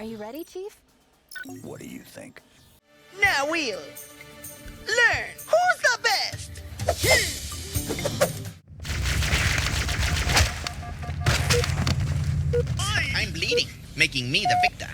Are you ready, Chief? What do you think? Now we'll learn who's the best. I'm bleeding, making me the victor.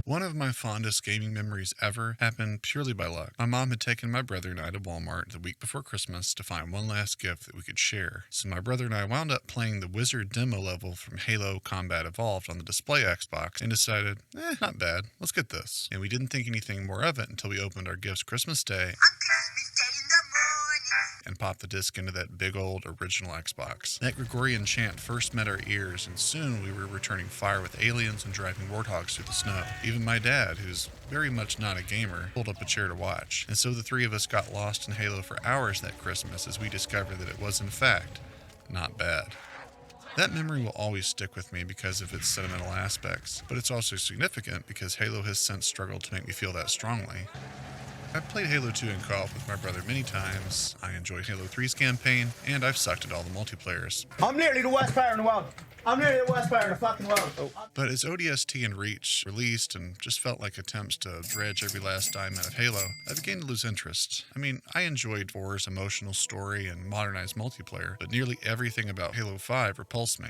One of my fondest gaming memories ever happened purely by luck. My mom had taken my brother and I to Walmart the week before Christmas to find one last gift that we could share. So my brother and I wound up playing the Wizard demo level from Halo Combat Evolved on the display Xbox and decided, not bad, let's get this. And we didn't think anything more of it until we opened our gifts Christmas Day and popped the disc into that big old original Xbox. That Gregorian chant first met our ears, and soon we were returning fire with aliens and driving warthogs through the snow. Even my dad, who's very much not a gamer, pulled up a chair to watch. And so the three of us got lost in Halo for hours that Christmas as we discovered that it was in fact not bad. That memory will always stick with me because of its sentimental aspects, but it's also significant because Halo has since struggled to make me feel that strongly. I've played Halo 2 in co-op with my brother many times, I enjoyed Halo 3's campaign, and I've sucked at all the multiplayers. I'm literally the worst player in the world. I'm literally the worst player in the fucking world. But as ODST and Reach released and just felt like attempts to dredge every last dime out of Halo, I began to lose interest. I mean, I enjoyed 4's emotional story and modernized multiplayer, but nearly everything about Halo 5 repulsed me.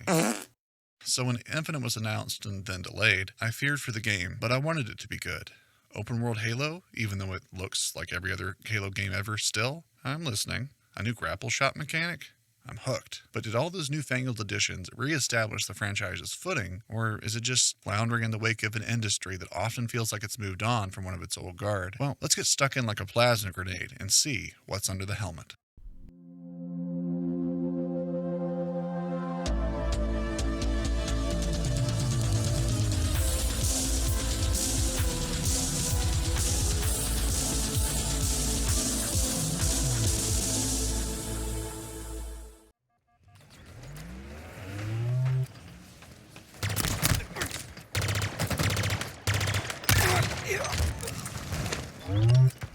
So when Infinite was announced and then delayed, I feared for the game, but I wanted it to be good. Open world Halo, even though it looks like every other Halo game ever still, I'm listening. A new grapple shot mechanic? I'm hooked. But did all those newfangled additions reestablish the franchise's footing, or is it just floundering in the wake of an industry that often feels like it's moved on from one of its old guard? Well, let's get stuck in like a plasma grenade and see what's under the helmet.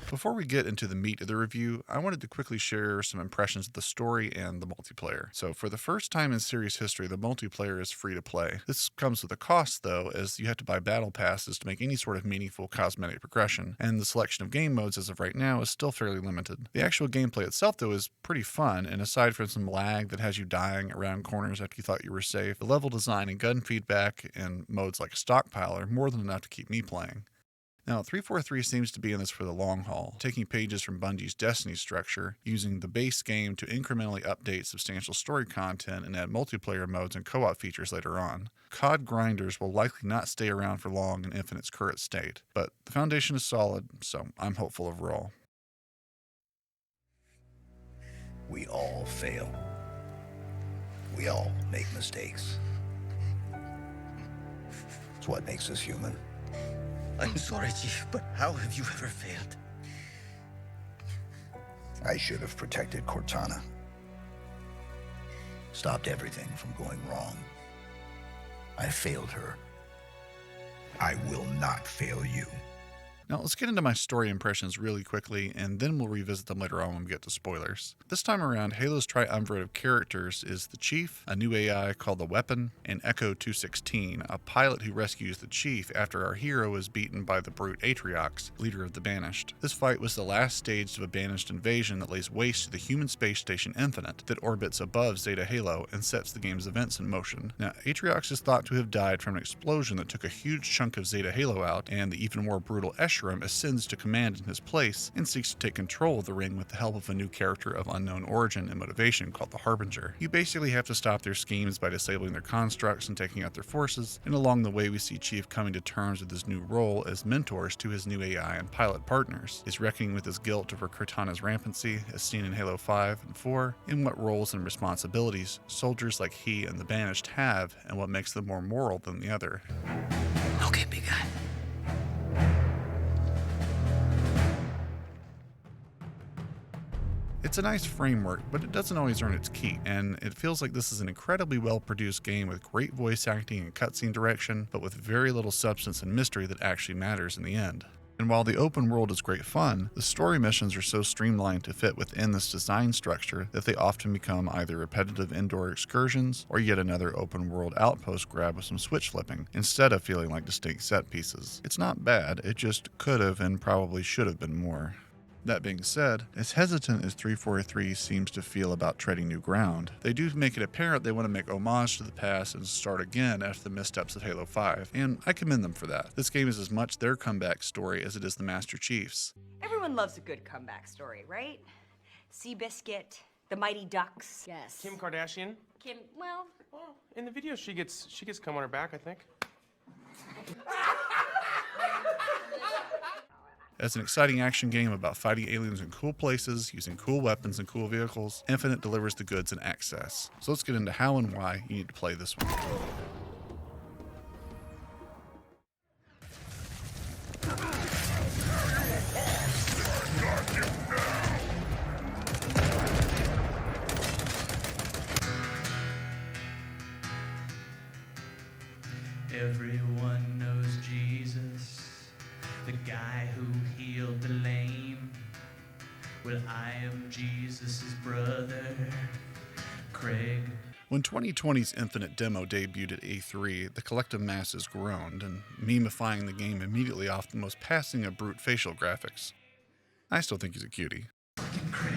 Before we get into the meat of the review, I wanted to quickly share some impressions of the story and the multiplayer. So for the first time in series history, the multiplayer is free to play. This comes with a cost though, as you have to buy battle passes to make any sort of meaningful cosmetic progression, and the selection of game modes as of right now is still fairly limited. The actual gameplay itself though is pretty fun, and aside from some lag that has you dying around corners after you thought you were safe, the level design and gun feedback in modes like Stockpile are more than enough to keep me playing. Now, 343 seems to be in this for the long haul, taking pages from Bungie's Destiny structure, using the base game to incrementally update substantial story content and add multiplayer modes and co-op features later on. COD grinders will likely not stay around for long in Infinite's current state, but the foundation is solid, so I'm hopeful overall. We all fail. We all make mistakes. It's what makes us human. I'm sorry, Chief, but how have you ever failed? I should have protected Cortana. Stopped everything from going wrong. I failed her. I will not fail you. Now let's get into my story impressions really quickly, and then we'll revisit them later on when we get to spoilers. This time around, Halo's triumvirate of characters is the Chief, a new AI called the Weapon, and Echo 216, a pilot who rescues the Chief after our hero is beaten by the brute Atriox, leader of the Banished. This fight was the last stage of a Banished invasion that lays waste to the human space station Infinite that orbits above Zeta Halo and sets the game's events in motion. Now, Atriox is thought to have died from an explosion that took a huge chunk of Zeta Halo out, and the even more brutal Escharum ascends to command in his place and seeks to take control of the ring with the help of a new character of unknown origin and motivation called the Harbinger. You basically have to stop their schemes by disabling their constructs and taking out their forces, and along the way we see Chief coming to terms with his new role as mentors to his new AI and pilot partners, his reckoning with his guilt over Cortana's rampancy as seen in Halo 5 and 4, and what roles and responsibilities soldiers like he and the Banished have, and what makes them more moral than the other. Okay, big guy. It's a nice framework, but it doesn't always earn its keep, and it feels like this is an incredibly well-produced game with great voice acting and cutscene direction, but with very little substance and mystery that actually matters in the end. And while the open world is great fun, the story missions are so streamlined to fit within this design structure that they often become either repetitive indoor excursions or yet another open world outpost grab with some switch flipping, instead of feeling like distinct set pieces. It's not bad, it just could have and probably should have been more. That being said, as hesitant as 343 seems to feel about treading new ground, they do make it apparent they want to make homage to the past and start again after the missteps of Halo 5, and I commend them for that. This game is as much their comeback story as it is the Master Chief's. Everyone loves a good comeback story, right? Seabiscuit, the Mighty Ducks. Yes. Kim Kardashian. Well, In the video, she gets cum on her back, I think. As an exciting action game about fighting aliens in cool places, using cool weapons and cool vehicles, Infinite delivers the goods in excess. So let's get into how and why you need to play this one. Everyone knows Jesus, the guy who healed the lame. Well, I am Jesus' brother, Craig. When 2020's Infinite demo debuted at E3, the collective masses groaned, and memifying the game immediately off the most passing of brute facial graphics. I still think he's a cutie. Craig.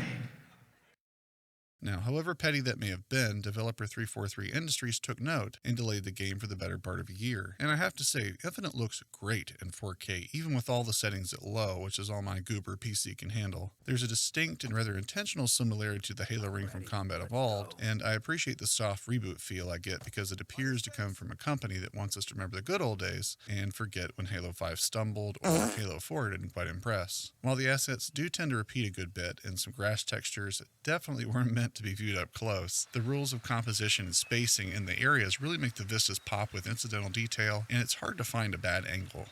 Now, however petty that may have been, developer 343 Industries took note and delayed the game for the better part of a year. And I have to say, Infinite looks great in 4K, even with all the settings at low, which is all my goober PC can handle. There's a distinct and rather intentional similarity to the Halo ring from Combat Evolved, and I appreciate the soft reboot feel I get because it appears to come from a company that wants us to remember the good old days and forget when Halo 5 stumbled or Halo 4 didn't quite impress. While the assets do tend to repeat a good bit and some grass textures definitely weren't meant to be viewed up close, the rules of composition and spacing in the areas really make the vistas pop with incidental detail, and it's hard to find a bad angle.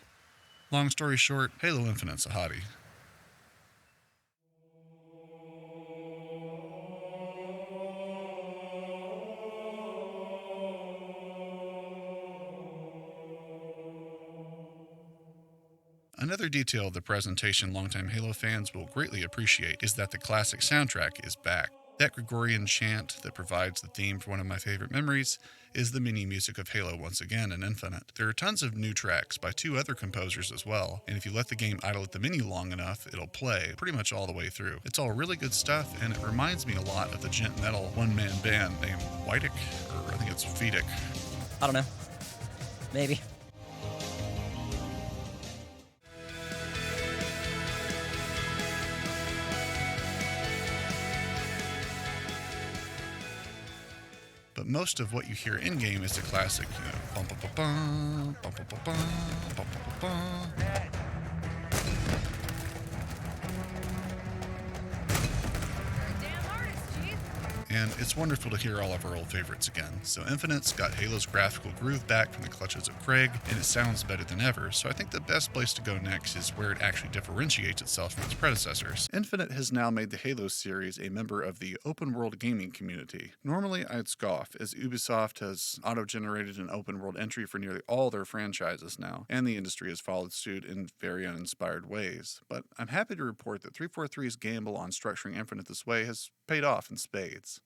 Long story short, Halo Infinite's a hottie. Another detail of the presentation longtime Halo fans will greatly appreciate is that the classic soundtrack is back. That Gregorian chant that provides the theme for one of my favorite memories is the mini music of Halo once again in Infinite. There are tons of new tracks by two other composers as well, and if you let the game idle at the menu long enough, it'll play pretty much all the way through. It's all really good stuff, and it reminds me a lot of the gent metal one-man band named Whitic, or I think it's Vidic. I don't know. Maybe. But most of what you hear in-game is the classic, bum bum bum bum, bum bum bum bum, bum bum bum. And it's wonderful to hear all of our old favorites again. So Infinite's got Halo's graphical groove back from the clutches of Craig, and it sounds better than ever, so I think the best place to go next is where it actually differentiates itself from its predecessors. Infinite has now made the Halo series a member of the open-world gaming community. Normally, I'd scoff, as Ubisoft has auto-generated an open-world entry for nearly all their franchises now, and the industry has followed suit in very uninspired ways. But I'm happy to report that 343's gamble on structuring Infinite this way has paid off in spades.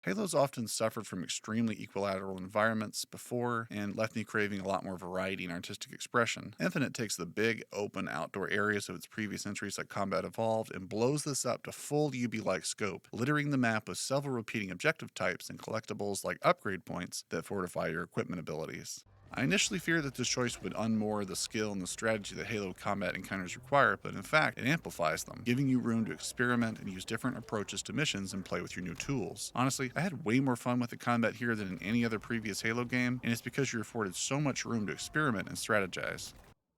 Halo's often suffered from extremely equilateral environments before and left me craving a lot more variety and artistic expression. Infinite takes the big, open, outdoor areas of its previous entries like Combat Evolved and blows this up to full UB-like scope, littering the map with several repeating objective types and collectibles like upgrade points that fortify your equipment abilities. I initially feared that this choice would unmoor the skill and the strategy that Halo combat encounters require, but in fact, it amplifies them, giving you room to experiment and use different approaches to missions and play with your new tools. Honestly, I had way more fun with the combat here than in any other previous Halo game, and it's because you're afforded so much room to experiment and strategize.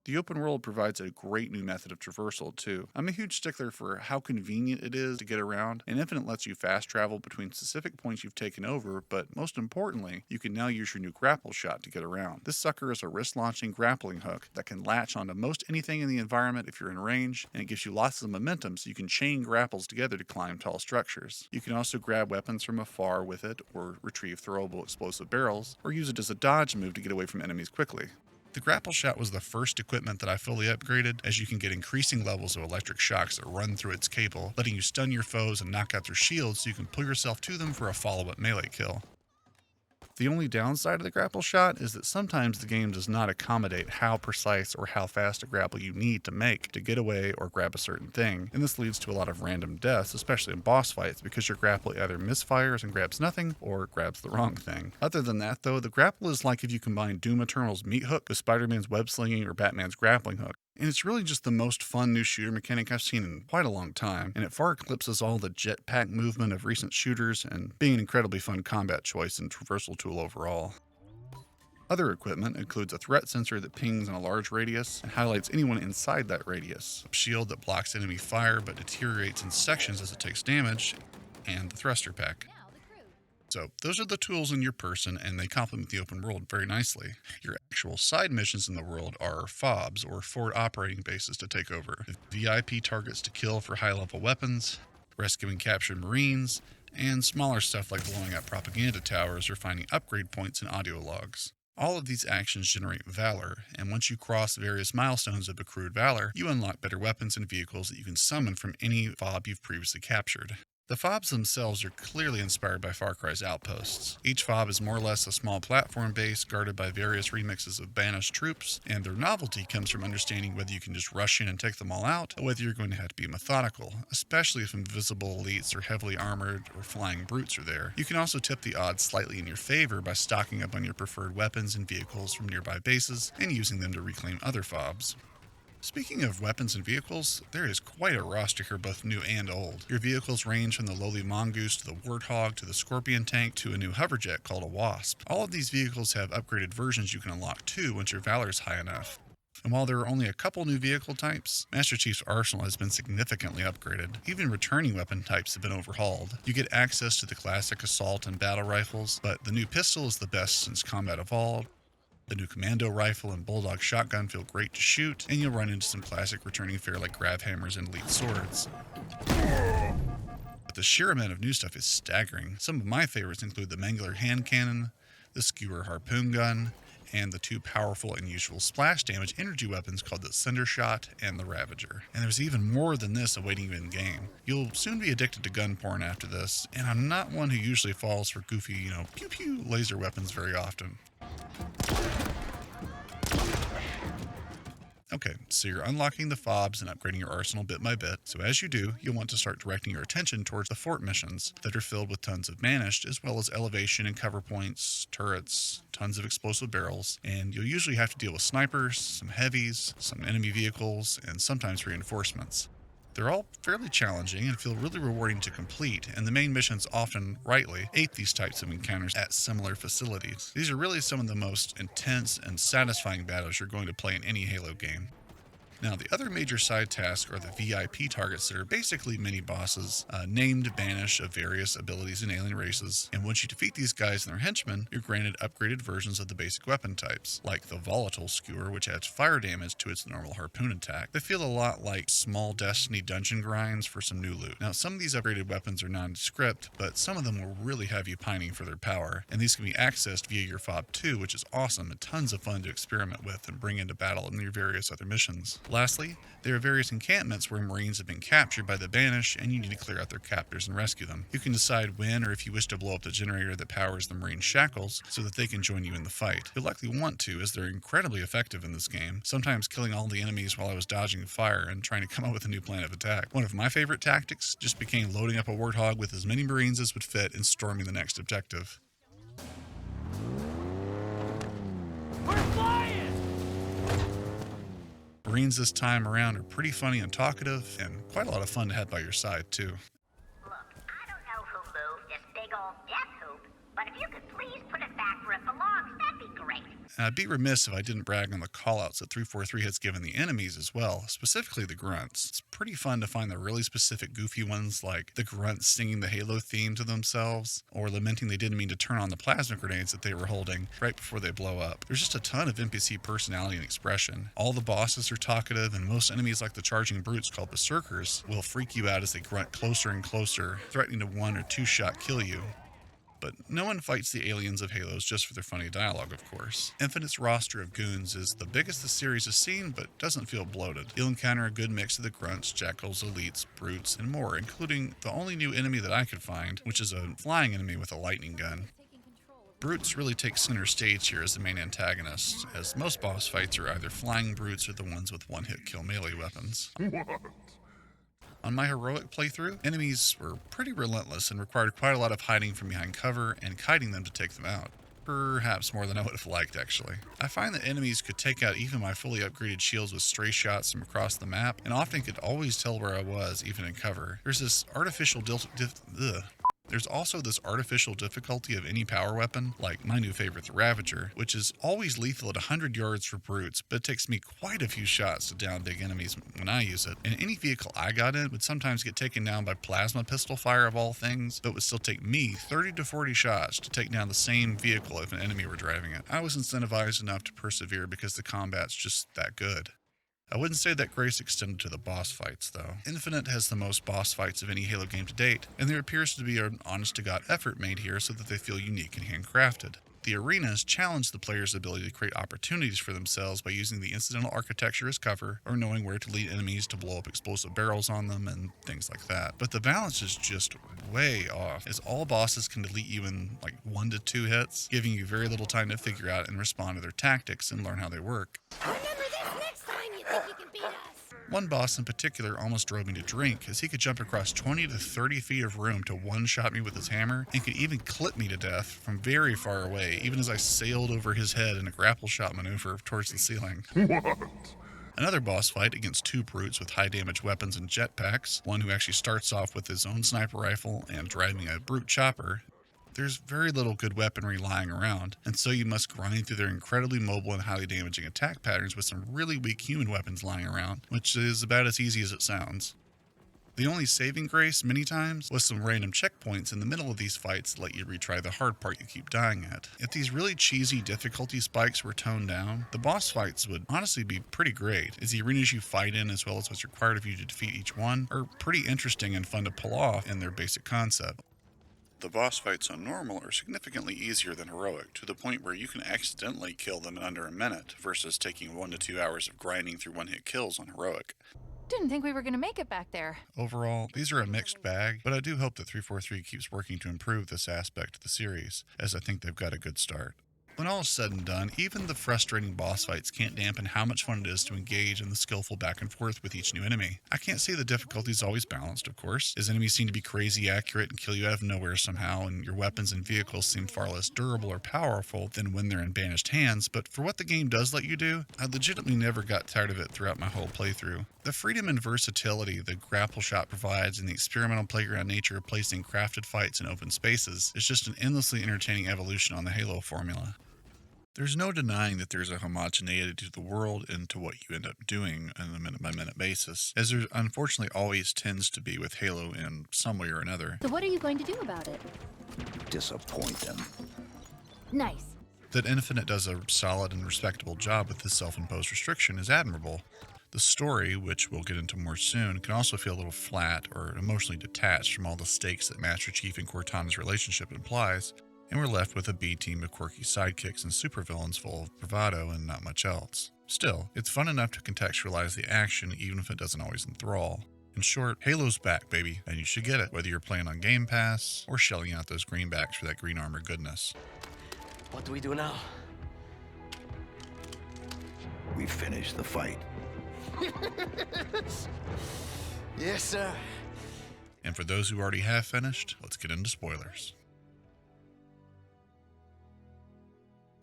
The open world provides a great new method of traversal, too. I'm a huge stickler for how convenient it is to get around, and Infinite lets you fast travel between specific points you've taken over, but most importantly, you can now use your new grapple shot to get around. This sucker is a wrist-launching grappling hook that can latch onto most anything in the environment if you're in range, and it gives you lots of momentum so you can chain grapples together to climb tall structures. You can also grab weapons from afar with it, or retrieve throwable explosive barrels, or use it as a dodge move to get away from enemies quickly. The grapple shot was the first equipment that I fully upgraded, as you can get increasing levels of electric shocks that run through its cable, letting you stun your foes and knock out their shields so you can pull yourself to them for a follow-up melee kill. The only downside of the grapple shot is that sometimes the game does not accommodate how precise or how fast a grapple you need to make to get away or grab a certain thing, and this leads to a lot of random deaths, especially in boss fights, because your grapple either misfires and grabs nothing, or grabs the wrong thing. Other than that though, the grapple is like if you combine Doom Eternal's meat hook with Spider-Man's web slinging or Batman's grappling hook. And it's really just the most fun new shooter mechanic I've seen in quite a long time, and it far eclipses all the jetpack movement of recent shooters, and being an incredibly fun combat choice and traversal tool overall. Other equipment includes a threat sensor that pings in a large radius and highlights anyone inside that radius, a shield that blocks enemy fire but deteriorates in sections as it takes damage, and the thruster pack. So those are the tools in your person, and they complement the open world very nicely. Your actual side missions in the world are FOBs, or forward operating bases, to take over, VIP targets to kill for high-level weapons, rescuing captured Marines, and smaller stuff like blowing up propaganda towers or finding upgrade points in audio logs. All of these actions generate valor, and once you cross various milestones of accrued valor, you unlock better weapons and vehicles that you can summon from any FOB you've previously captured. The FOBs themselves are clearly inspired by Far Cry's outposts. Each FOB is more or less a small platform base guarded by various remixes of Banished troops, and their novelty comes from understanding whether you can just rush in and take them all out, or whether you're going to have to be methodical, especially if invisible elites or heavily armored or flying brutes are there. You can also tip the odds slightly in your favor by stocking up on your preferred weapons and vehicles from nearby bases, and using them to reclaim other FOBs. Speaking of weapons and vehicles, there is quite a roster here, both new and old. Your vehicles range from the lowly mongoose to the warthog to the scorpion tank to a new hoverjet called a wasp. All of these vehicles have upgraded versions you can unlock too once your valor is high enough. And while there are only a couple new vehicle types, Master Chief's arsenal has been significantly upgraded. Even returning weapon types have been overhauled. You get access to the classic assault and battle rifles, but the new pistol is the best since Combat Evolved. The new commando rifle and bulldog shotgun feel great to shoot, and you'll run into some classic returning fare like grav hammers and elite swords. But the sheer amount of new stuff is staggering. Some of my favorites include the Mangler hand cannon, the skewer harpoon gun, and the two powerful and useful splash damage energy weapons called the Cinder Shot and the Ravager. And there's even more than this awaiting you in game. You'll soon be addicted to gun porn after this, and I'm not one who usually falls for goofy, pew-pew laser weapons very often. Okay, so you're unlocking the FOBs and upgrading your arsenal bit by bit, so as you do, you'll want to start directing your attention towards the fort missions that are filled with tons of Banished, as well as elevation and cover points, turrets, tons of explosive barrels, and you'll usually have to deal with snipers, some heavies, some enemy vehicles, and sometimes reinforcements. They're all fairly challenging and feel really rewarding to complete, and the main missions often, rightly, ape these types of encounters at similar facilities. These are really some of the most intense and satisfying battles you're going to play in any Halo game. Now, the other major side tasks are the VIP targets that are basically mini-bosses, named Banished of various abilities and alien races, and once you defeat these guys and their henchmen, you're granted upgraded versions of the basic weapon types, like the Volatile Skewer, which adds fire damage to its normal harpoon attack. They feel a lot like small Destiny dungeon grinds for some new loot. Now, some of these upgraded weapons are nondescript, but some of them will really have you pining for their power, and these can be accessed via your FOB too, which is awesome and tons of fun to experiment with and bring into battle in your various other missions. Lastly, there are various encampments where Marines have been captured by the Banished, and you need to clear out their captors and rescue them. You can decide when or if you wish to blow up the generator that powers the Marine shackles so that they can join you in the fight. You'll likely want to, as they're incredibly effective in this game, sometimes killing all the enemies while I was dodging fire and trying to come up with a new plan of attack. One of my favorite tactics just became loading up a warthog with as many Marines as would fit and storming the next objective. Marines this time around are pretty funny and talkative, and quite a lot of fun to have by your side, too. Look, I don't know who moved this big old death hoop, but if you could please put it back where it belongs, that'd be great. And I'd be remiss if I didn't brag on the callouts that 343 has given the enemies as well, specifically the grunts. It's pretty fun to find the really specific goofy ones, like the grunts singing the Halo theme to themselves, or lamenting they didn't mean to turn on the plasma grenades that they were holding right before they blow up. There's just a ton of NPC personality and expression. All the bosses are talkative, and most enemies, like the charging brutes called berserkers, will freak you out as they grunt closer and closer, threatening to one or two shot kill you. But no one fights the aliens of Halos just for their funny dialogue, of course. Infinite's roster of goons is the biggest the series has seen, but doesn't feel bloated. You'll encounter a good mix of the grunts, jackals, elites, brutes, and more, including the only new enemy that I could find, which is a flying enemy with a lightning gun. Brutes really take center stage here as the main antagonists, as most boss fights are either flying brutes or the ones with one-hit kill melee weapons. On my heroic playthrough, enemies were pretty relentless and required quite a lot of hiding from behind cover and kiting them to take them out. Perhaps more than I would have liked, actually. I find that enemies could take out even my fully upgraded shields with stray shots from across the map, and often could always tell where I was, even in cover. There's also this artificial difficulty of any power weapon, like my new favorite, the Ravager, which is always lethal at 100 yards for brutes, but it takes me quite a few shots to down big enemies when I use it. And any vehicle I got in would sometimes get taken down by plasma pistol fire of all things, but it would still take me 30 to 40 shots to take down the same vehicle if an enemy were driving it. I was incentivized enough to persevere because the combat's just that good. I wouldn't say that grace extended to the boss fights, though. Infinite has the most boss fights of any Halo game to date, and there appears to be an honest-to-God effort made here so that they feel unique and handcrafted. The arenas challenge the player's ability to create opportunities for themselves by using the incidental architecture as cover, or knowing where to lead enemies to blow up explosive barrels on them, and things like that. But the balance is just way off, as all bosses can delete you in like 1 to 2 hits, giving you very little time to figure out and respond to their tactics and learn how they work. One boss in particular almost drove me to drink, as he could jump across 20 to 30 feet of room to one-shot me with his hammer, and could even clip me to death from very far away, even as I sailed over his head in a grapple shot maneuver towards the ceiling. Another boss fight against 2 brutes with high damage weapons and jetpacks, one who actually starts off with his own sniper rifle and driving a brute chopper. There's very little good weaponry lying around, and so you must grind through their incredibly mobile and highly damaging attack patterns with some really weak human weapons lying around, which is about as easy as it sounds. The only saving grace, many times, was some random checkpoints in the middle of these fights that let you retry the hard part you keep dying at. If these really cheesy difficulty spikes were toned down, the boss fights would honestly be pretty great, as the arenas you fight in, as well as what's required of you to defeat each one, are pretty interesting and fun to pull off in their basic concept. The boss fights on normal are significantly easier than heroic, to the point where you can accidentally kill them in under a minute, versus taking 1 to 2 hours of grinding through one-hit kills on heroic. Didn't think we were gonna make it back there. Overall, these are a mixed bag, but I do hope that 343 keeps working to improve this aspect of the series, as I think they've got a good start. When all is said and done, even the frustrating boss fights can't dampen how much fun it is to engage in the skillful back and forth with each new enemy. I can't say the difficulty is always balanced, of course, as enemies seem to be crazy accurate and kill you out of nowhere somehow, and your weapons and vehicles seem far less durable or powerful than when they're in banished hands, but for what the game does let you do, I legitimately never got tired of it throughout my whole playthrough. The freedom and versatility the grapple shot provides and the experimental playground nature placed in crafted fights in open spaces is just an endlessly entertaining evolution on the Halo formula. There's no denying that there's a homogeneity to the world and to what you end up doing on a minute-by-minute basis, as there unfortunately always tends to be with Halo in some way or another. So what are you going to do about it? Disappoint them. Nice. That Infinite does a solid and respectable job with this self-imposed restriction is admirable. The story, which we'll get into more soon, can also feel a little flat or emotionally detached from all the stakes that Master Chief and Cortana's relationship implies, and we're left with a B-team of quirky sidekicks and supervillains full of bravado and not much else. Still, it's fun enough to contextualize the action even if it doesn't always enthrall. In short, Halo's back, baby, and you should get it, whether you're playing on Game Pass or shelling out those greenbacks for that green armor goodness. What do we do now? We finish the fight. Yes, sir. And for those who already have finished, let's get into spoilers.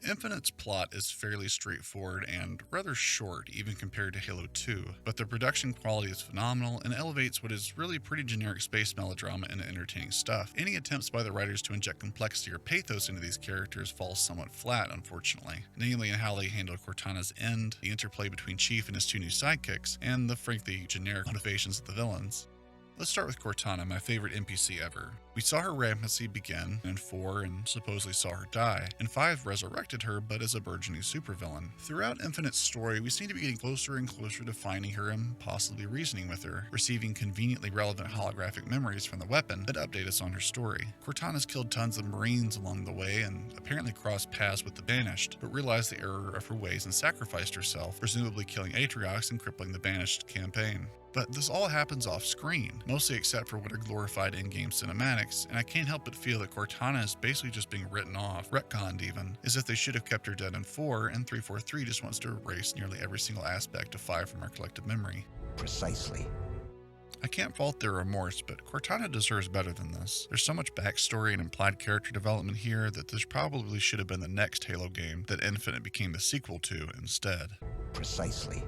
Infinite's plot is fairly straightforward and rather short, even compared to Halo 2, but the production quality is phenomenal and elevates what is really pretty generic space melodrama into entertaining stuff. Any attempts by the writers to inject complexity or pathos into these characters falls somewhat flat, unfortunately, namely in how they handle Cortana's end, the interplay between Chief and his 2 new sidekicks, and the frankly generic motivations of the villains. Let's start with Cortana, my favorite NPC ever. We saw her rampancy begin in 4 and supposedly saw her die. In 5 resurrected her, but as a burgeoning supervillain. Throughout Infinite's story, we seem to be getting closer and closer to finding her and possibly reasoning with her, receiving conveniently relevant holographic memories from the weapon that update us on her story. Cortana's killed tons of Marines along the way and apparently crossed paths with the Banished, but realized the error of her ways and sacrificed herself, presumably killing Atriox and crippling the Banished campaign. But this all happens off screen, mostly except for what are glorified in-game cinematics, and I can't help but feel that Cortana is basically just being written off, retconned even, as if they should have kept her dead in 4, and 343 just wants to erase nearly every single aspect of 5 from our collective memory. Precisely. I can't fault their remorse, but Cortana deserves better than this. There's so much backstory and implied character development here that this probably should have been the next Halo game that Infinite became the sequel to instead. Precisely.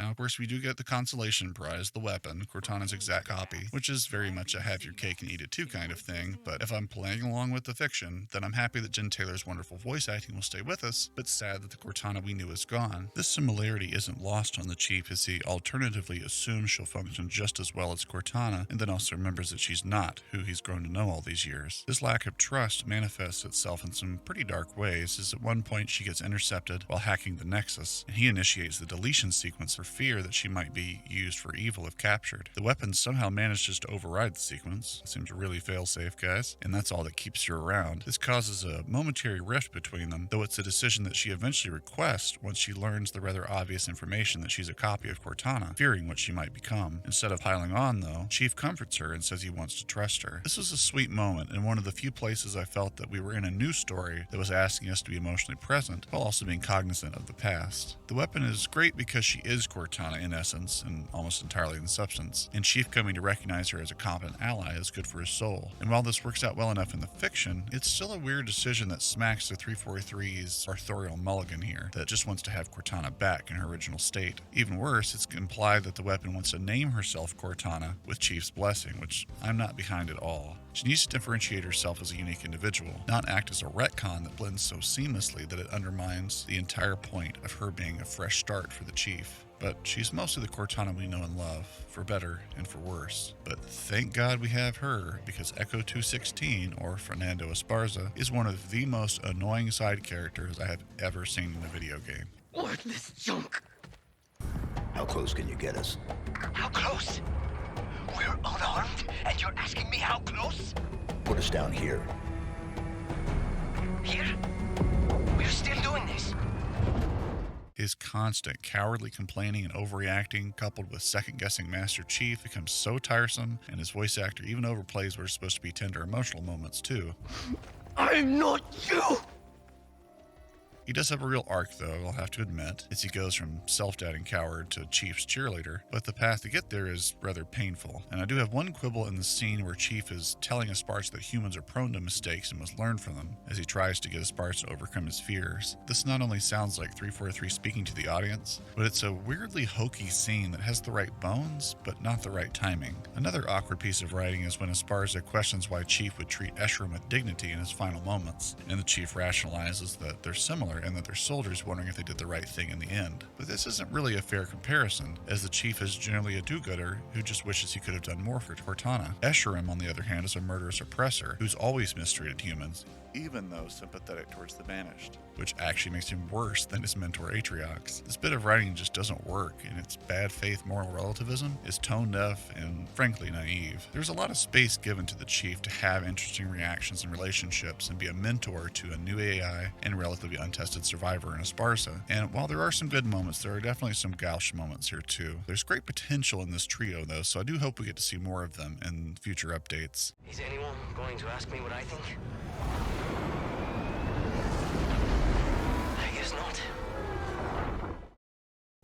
Now, of course, we do get the consolation prize, the weapon, Cortana's exact copy, which is very much a have your cake and eat it too kind of thing, but if I'm playing along with the fiction, then I'm happy that Jen Taylor's wonderful voice acting will stay with us, but sad that the Cortana we knew is gone. This similarity isn't lost on the Chief, as he alternatively assumes she'll function just as well as Cortana, and then also remembers that she's not who he's grown to know all these years. This lack of trust manifests itself in some pretty dark ways, as at one point she gets intercepted while hacking the Nexus, and he initiates the deletion sequence for fear that she might be used for evil if captured. The weapon somehow manages to override the sequence. It seems really fail-safe, guys, and that's all that keeps you around. This causes a momentary rift between them, though it's a decision that she eventually requests once she learns the rather obvious information that she's a copy of Cortana, fearing what she might become. Instead of piling on, though, Chief comforts her and says he wants to trust her. This was a sweet moment, and one of the few places I felt that we were in a new story that was asking us to be emotionally present, while also being cognizant of the past. The weapon is great because she is Cortana in essence, and almost entirely in substance, and Chief coming to recognize her as a competent ally is good for his soul. And while this works out well enough in the fiction, it's still a weird decision that smacks of 343's authorial mulligan here, that just wants to have Cortana back in her original state. Even worse, it's implied that the weapon wants to name herself Cortana with Chief's blessing, which I'm not behind at all. She needs to differentiate herself as a unique individual, not act as a retcon that blends so seamlessly that it undermines the entire point of her being a fresh start for the Chief. But she's mostly the Cortana we know and love, for better and for worse. But thank God we have her, because Echo 216, or Fernando Esparza, is one of the most annoying side characters I have ever seen in a video game. Worthless junk. How close can you get us? How close? We're unarmed, and you're asking me how close? Put us down here. Here? We're still doing this. His constant cowardly complaining and overreacting, coupled with second-guessing Master Chief, becomes so tiresome, and his voice actor even overplays what are supposed to be tender emotional moments, too. I'm not you! He does have a real arc, though, I'll have to admit, as he goes from self-doubting coward to Chief's cheerleader, but the path to get there is rather painful. And I do have one quibble in the scene where Chief is telling Esparza that humans are prone to mistakes and must learn from them, as he tries to get Esparza to overcome his fears. This not only sounds like 343 speaking to the audience, but it's a weirdly hokey scene that has the right bones, but not the right timing. Another awkward piece of writing is when Esparza questions why Chief would treat Escharum with dignity in his final moments, and the Chief rationalizes that they're similar and that they're soldiers wondering if they did the right thing in the end. But this isn't really a fair comparison, as the Chief is generally a do-gooder who just wishes he could have done more for Cortana. Escharum, on the other hand, is a murderous oppressor who's always mistreated humans, even though sympathetic towards the Banished, which actually makes him worse than his mentor Atriox. This bit of writing just doesn't work, and its bad faith moral relativism is tone deaf and frankly naive. There's a lot of space given to the Chief to have interesting reactions and relationships and be a mentor to a new AI and relatively untested survivor in Esparza. And while there are some good moments, there are definitely some gauche moments here too. There's great potential in this trio though, so I do hope we get to see more of them in future updates. Is anyone going to ask me what I think? I guess not.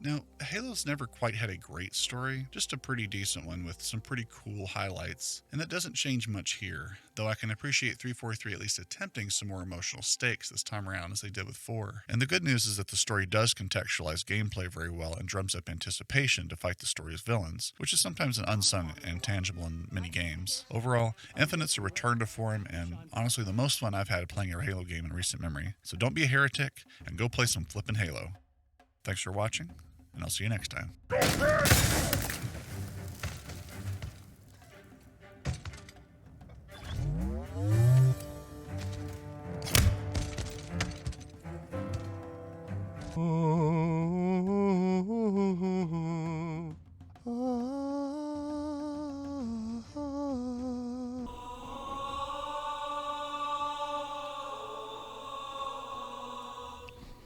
Now, Halo's never quite had a great story, just a pretty decent one with some pretty cool highlights, and that doesn't change much here, though I can appreciate 343 at least attempting some more emotional stakes this time around as they did with 4. And the good news is that the story does contextualize gameplay very well and drums up anticipation to fight the story's villains, which is sometimes an unsung and tangible in many games. Overall, Infinite's a return to form, and honestly the most fun I've had playing a Halo game in recent memory. So don't be a heretic, and go play some flippin' Halo. Thanks for watching, and I'll see you next time. Oh.